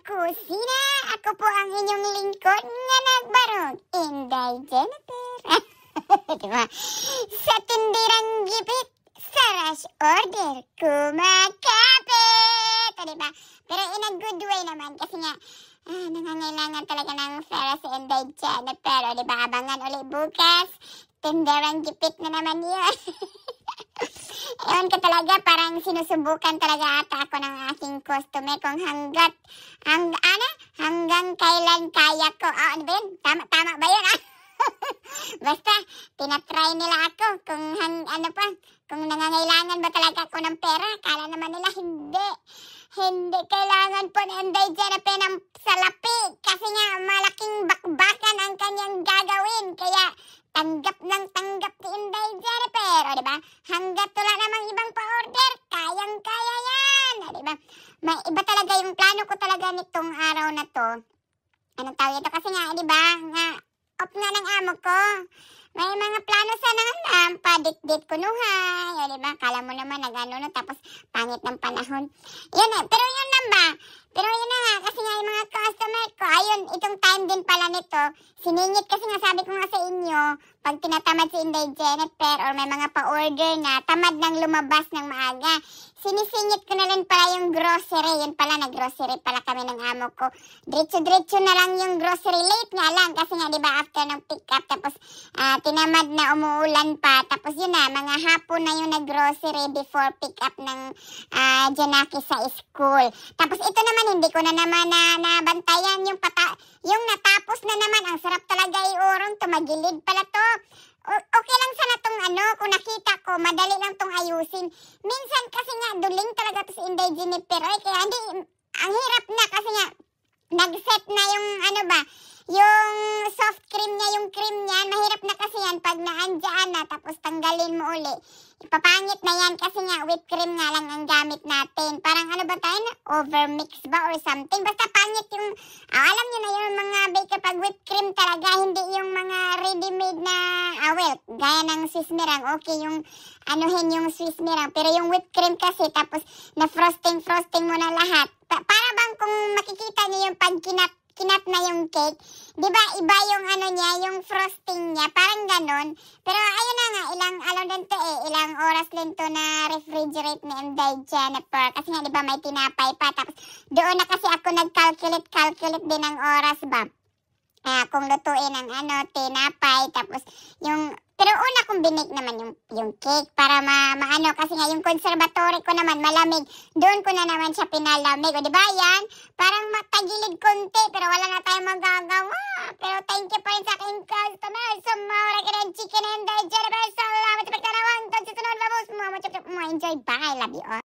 kusina. Ako po ang inyong lingkod nga nagbarog, Inday Jennifer. Diba? Sa tindirang gipit, sa rush order, kumakapit. Diba? Pero in a good way naman kasi nga, nangangailangan talaga ng pera si Inday Jennifer. Diba? Abangan ulit bukas. Tindirang gipit na naman yun. Ewan ko talaga, parang sinusubukan talaga ata ako ng aking customer kung hanggang kailan kaya ko. Ano ba yun? Tama ba yun? Basta, tinatry nila ako kung kung nangangailangan ba talaga ako ng pera. Kala naman nila hindi kailangan po ni Inday Jennifer ng salapi kasi nga malaking bakbakan ang kanyang gagawin. Kaya tanggap ni Inday Jennifer. O diba? Hanggat wala namang ibang pa-order, kayang-kaya yan. O diba? May iba talaga yung plano ko talaga nitong araw na to. Anong tawag ito? Kasi nga, diba? Off nga ng amo ko. May mga plano sana nga padit-dit ko nuhay. O diba? Kala mo naman nag-ano no, tapos pangit ng panahon. Yun eh. Pero yun na ba? Pero yun na nga, kasi nga yung mga customer ko, ayun, itong time din pala nito, siningit kasi nga sabi ko nga sa inyo, pag tinatamad si Inday Jennifer or may mga pa-order na, tamad nang lumabas ng maaga. Sinisingit ko na rin pala yung grocery. Yun pala, nag-grocery pala kami ng amo ko. Diretso-diretso na lang yung grocery. Late nga lang kasi nga, diba, after ng pick-up, tapos tinamad na umuulan pa. Tapos yun na, mga hapon na yung nag-grocery before pick-up ng Janaki sa school. Tapos ito naman, hindi ko na naman nabantayan yung natapos na naman. Ang sarap talaga iurong, tumagilid pala to. Okay lang sana tong kung nakita ko, madali lang tong ayusin. Minsan kasi nga, duling talaga to si Inday Jennifer. Kaya hindi, ang hirap na kasi nga, nag-set na yung yung soft cream niya, yung cream niya, mahirap na kasi yan pag naandyan na, tapos tanggalin mo uli. Ipapangit na yan kasi nga whipped cream nga lang ang gamit natin. Parang ba tayo na? Overmix ba or something? Basta pangit yung, alam nyo na yung mga baker pag whipped cream talaga, hindi yung mga ready-made na, gaya ng Swiss Mirang. Okay, yung yung Swiss Mirang. Pero yung whipped cream kasi, tapos na frosting mo na lahat. Para bang kung makikita niyo yung pag kinat na yung cake, di ba iba yung niya, yung frosting niya, parang ganon. Pero ayun na nga, ilang oras din to na refrigerate ni Inday Jennifer. Kasi nga, di ba, may tinapay pa. Tapos doon na kasi ako nag-calculate din ng oras ba. Kung lutuin ang tinapay, tapos pero una kong binake naman yung cake para maano kasi nga yung conservatory ko naman malamig. Doon ko na naman siya pinalamig. O diba yan? Parang matagilid konti pero wala na tayong magagawa. Pero thank you pa rin sa aking customer. Sumawala ka ng chicken and Jennifer. Salamat sa pagtanawan. Tunsi sunod, babos mo. Enjoy. Bye. Love you all.